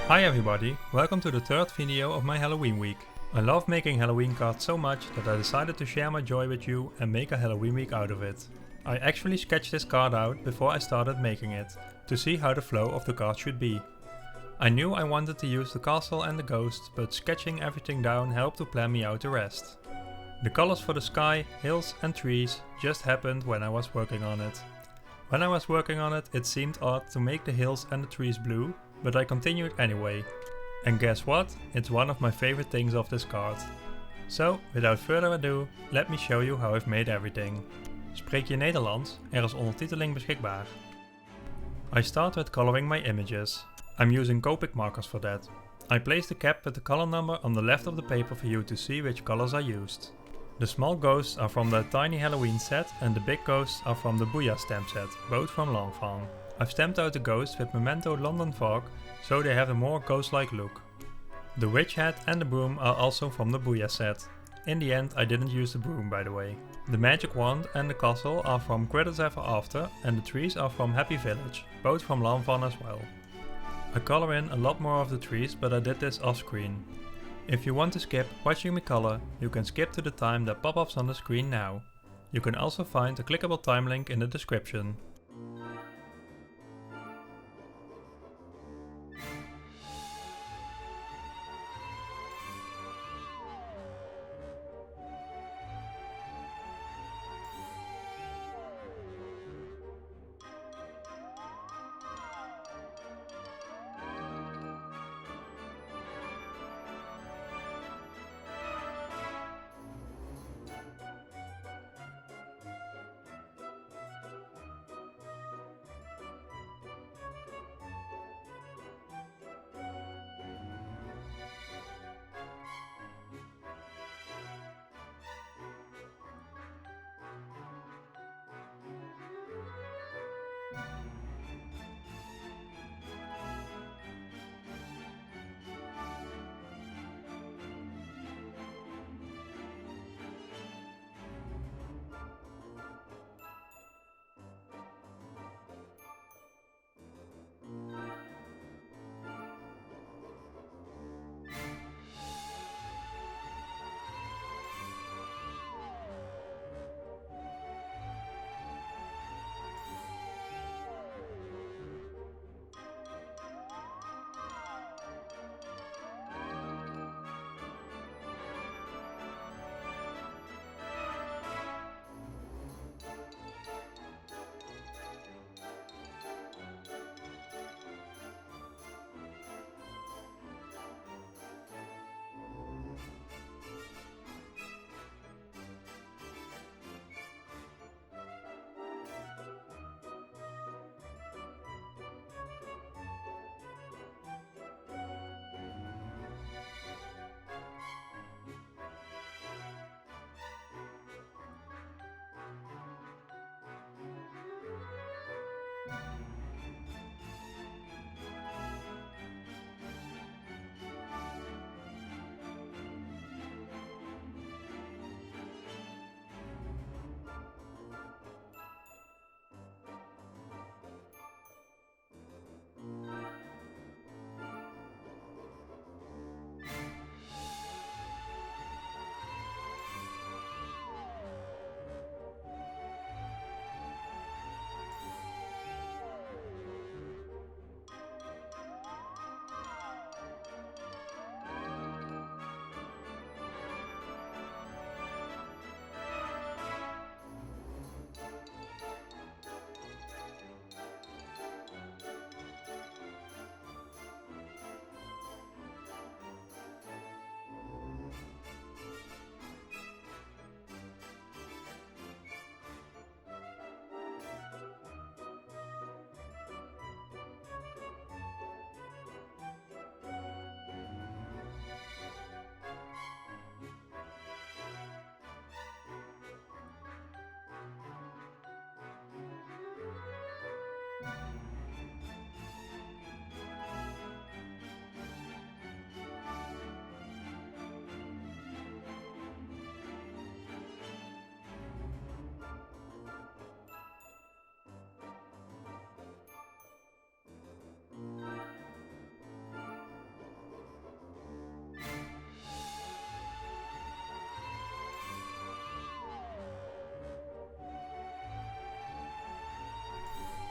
Hi everybody, welcome to the third video of my Halloween week. I love making Halloween cards so much that I decided to share my joy with you and make a Halloween week out of it. I actually sketched this card out before I started making it, to see how the flow of the card should be. I knew I wanted to use the castle and the ghost, but sketching everything down helped to plan me out the rest. The colors for the sky, hills and trees just happened when I was working on it. When I was working on it, it seemed odd to make the hills and the trees blue, but I continued anyway. And guess what? It's one of my favorite things of this card. So, without further ado, let me show you how I've made everything. Spreek je Nederlands? Er is ondertiteling beschikbaar. I start with coloring my images. I'm using Copic markers for that. I place the cap with the color number on the left of the paper for you to see which colors I used. The small ghosts are from the tiny Halloween set and the big ghosts are from the Booyah stamp set, both from Lawn Fawn. I've stamped out the ghosts with Memento London fog, so they have a more ghost-like look. The witch hat and the broom are also from the Booyah set. In the end I didn't use the broom, by the way. The magic wand and the castle are from Credits Ever After and the trees are from Happy Village, both from Lawn Fawn as well. I color in a lot more of the trees, but I did this off screen. If you want to skip watching me color, you can skip to the time that pop-ups on the screen now. You can also find a clickable time link in the description.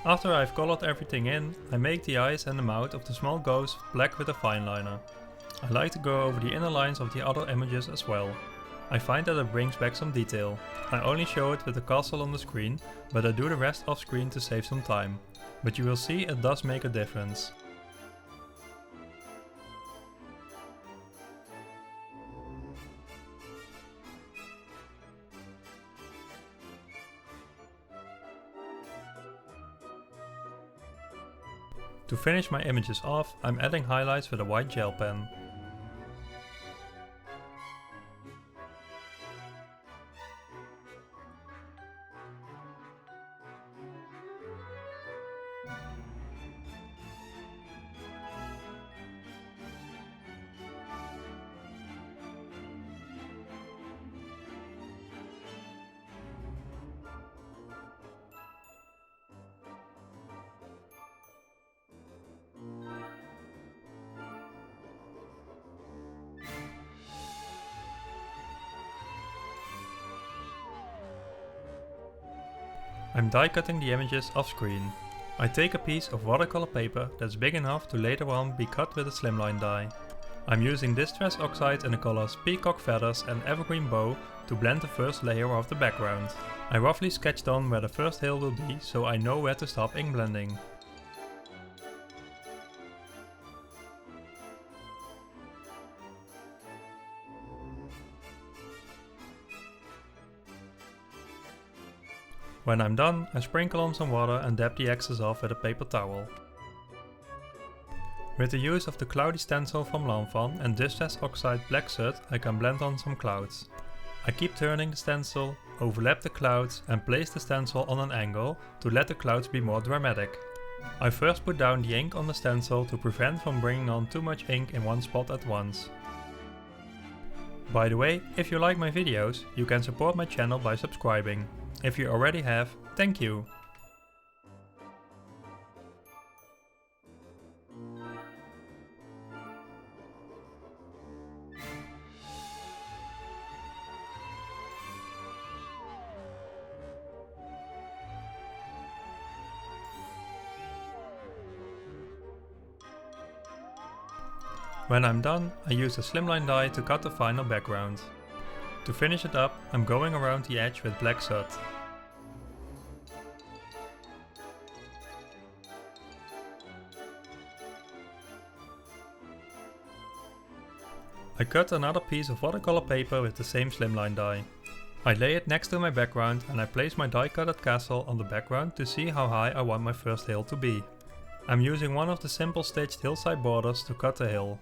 After I've colored everything in, I make the eyes and the mouth of the small ghost black with a fine liner. I like to go over the inner lines of the other images as well. I find that it brings back some detail. I only show it with the castle on the screen, but I do the rest off screen to save some time. But you will see it does make a difference. To finish my images off, I'm adding highlights with a white gel pen. I'm die cutting the images off screen. I take a piece of watercolor paper that's big enough to later on be cut with a slimline die. I'm using distress oxide in the colors peacock feathers and evergreen bow to blend the first layer of the background. I roughly sketched on where the first hill will be, so I know where to stop ink blending. When I'm done, I sprinkle on some water and dab the excess off with a paper towel. With the use of the cloudy stencil from Lawn Fawn and distress oxide black soot, I can blend on some clouds. I keep turning the stencil, overlap the clouds and place the stencil on an angle to let the clouds be more dramatic. I first put down the ink on the stencil to prevent from bringing on too much ink in one spot at once. By the way, if you like my videos, you can support my channel by subscribing. If you already have, thank you! When I'm done, I use a slimline die to cut the final background. To finish it up, I'm going around the edge with black soot. I cut another piece of watercolor paper with the same slimline die. I lay it next to my background and I place my die cutted castle on the background to see how high I want my first hill to be. I'm using one of the simple stitched hillside borders to cut the hill.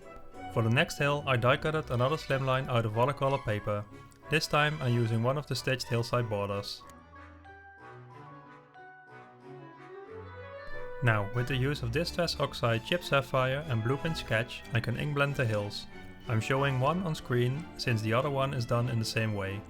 For the next hill I die cutted another slimline out of watercolor paper. This time I'm using one of the stitched hillside borders. Now, with the use of Distress Oxide, Chip Sapphire and Blueprint Sketch, I can ink blend the hills. I'm showing one on screen since the other one is done in the same way.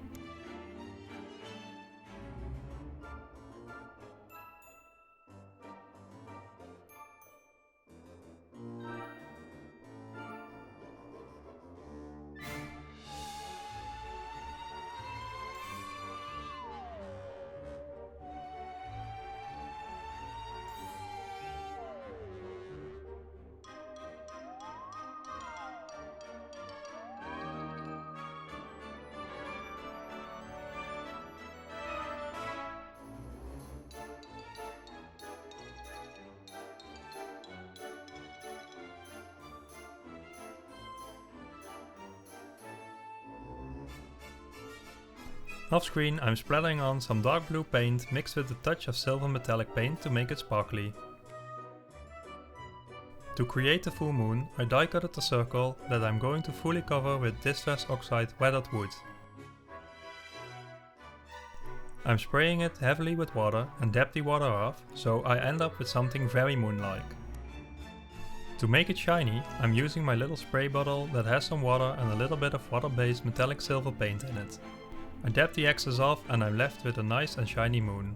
Off screen I'm splattering on some dark blue paint mixed with a touch of silver metallic paint to make it sparkly. To create the full moon, I die cutted a circle that I'm going to fully cover with Distress Oxide weathered wood. I'm spraying it heavily with water and dab the water off, so I end up with something very moon-like. To make it shiny, I'm using my little spray bottle that has some water and a little bit of water-based metallic silver paint in it. I dab the excess off and I'm left with a nice and shiny moon.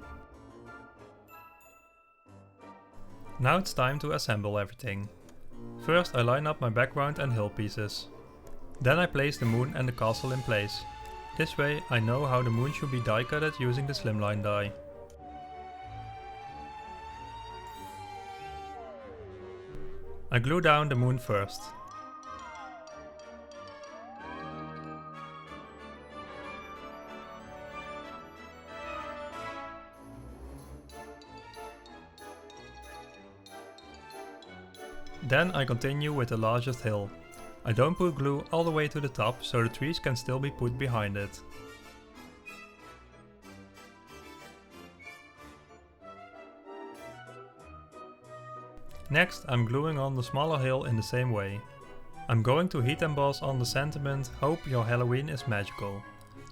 Now it's time to assemble everything. First I line up my background and hill pieces. Then I place the moon and the castle in place. This way I know how the moon should be die cutted using the slimline die. I glue down the moon first. Then I continue with the largest hill. I don't put glue all the way to the top, so the trees can still be put behind it. Next, I'm gluing on the smaller hill in the same way. I'm going to heat emboss on the sentiment "Hope your Halloween is magical."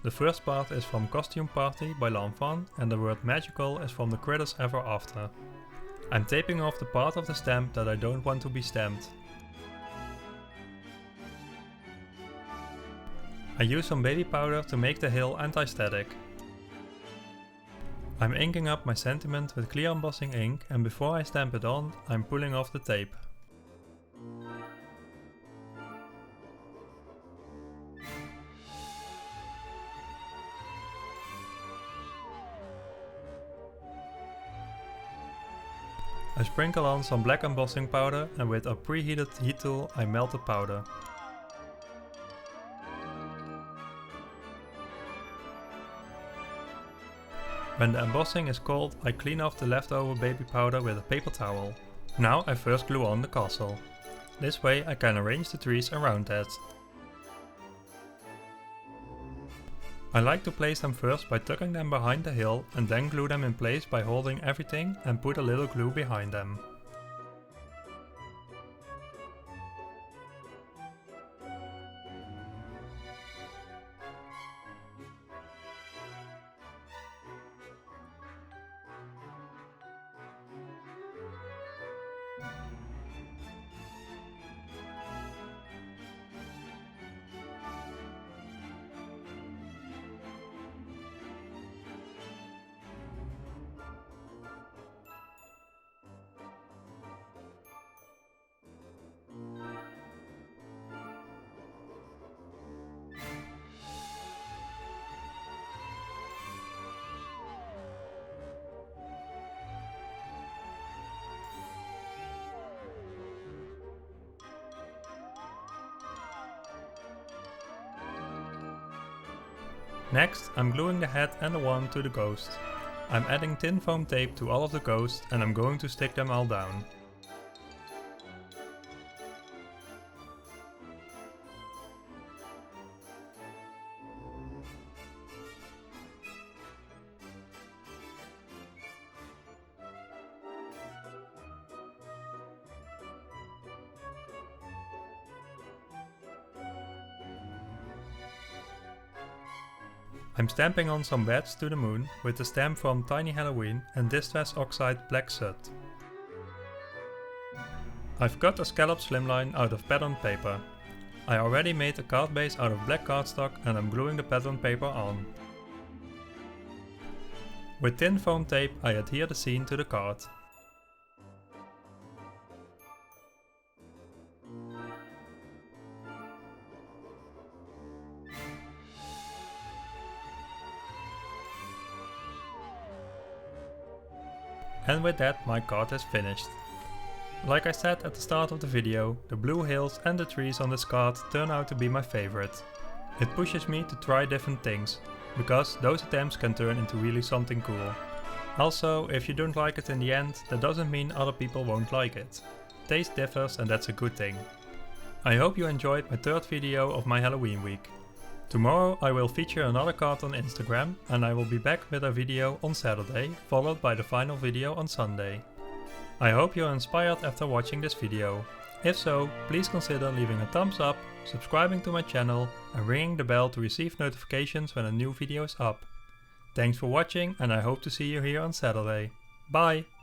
The first part is from Costume Party by Lawn Fawn and the word magical is from the Critters Ever After. I'm taping off the part of the stamp that I don't want to be stamped. I use some baby powder to make the hill anti-static. I'm inking up my sentiment with clear embossing ink and before I stamp it on, I'm pulling off the tape. I sprinkle on some black embossing powder and with a preheated heat tool I melt the powder. When the embossing is cold, I clean off the leftover baby powder with a paper towel. Now I first glue on the castle. This way I can arrange the trees around that. I like to place them first by tucking them behind the hill and then glue them in place by holding everything and put a little glue behind them. Next, I'm gluing the head and the wand to the ghost. I'm adding tin foam tape to all of the ghosts and I'm going to stick them all down. I'm stamping on some bats to the moon with the stamp from Tiny Halloween and Distress Oxide Black Soot. I've cut a scallop slimline out of patterned paper. I already made a card base out of black cardstock and I'm gluing the patterned paper on. With tin foam tape I adhere the scene to the card. And with that my card is finished. Like I said at the start of the video, the blue hills and the trees on this card turn out to be my favorite. It pushes me to try different things, because those attempts can turn into really something cool. Also, if you don't like it in the end, that doesn't mean other people won't like it. Taste differs and that's a good thing. I hope you enjoyed my third video of my Halloween week. Tomorrow I will feature another card on Instagram and I will be back with a video on Saturday, followed by the final video on Sunday. I hope you're inspired after watching this video. If so, please consider leaving a thumbs up, subscribing to my channel and ringing the bell to receive notifications when a new video is up. Thanks for watching and I hope to see you here on Saturday. Bye!